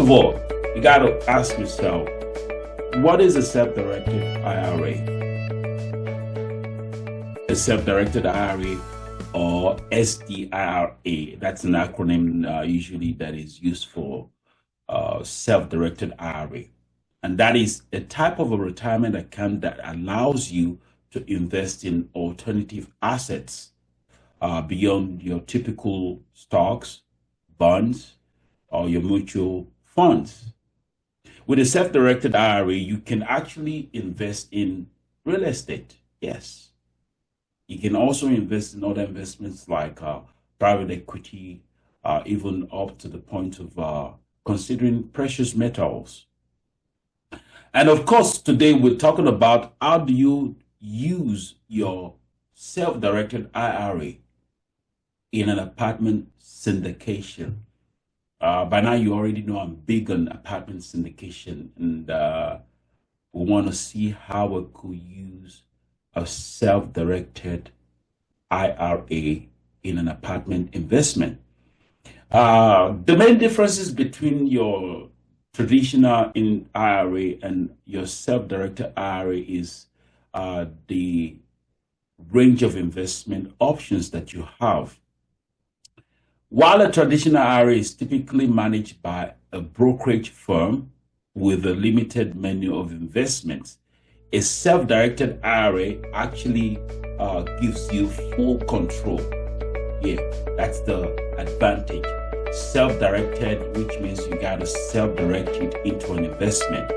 of all, you got to ask yourself, what is a self-directed IRA? A self-directed IRA, or SDIRA. That's an acronym usually that is used for self-directed IRA. And that is a type of a retirement account that allows you to invest in alternative assets beyond your typical stocks, bonds, or your mutual funds. With a self-directed IRA, you can actually invest in real estate. Yes. You can also invest in other investments like private equity, even up to the point of considering precious metals. And of course, today we're talking about how do you use your self-directed IRA in an apartment syndication. By now, you already know I'm big on apartment syndication, and we want to see how we could use a self-directed IRA in an apartment investment. The main differences between your traditional IRA and your self-directed IRA is the range of investment options that you have. While a traditional IRA is typically managed by a brokerage firm with a limited menu of investments, a self-directed IRA actually gives you full control. Yeah, that's the advantage. Self-directed, which means you got to self-direct it into an investment.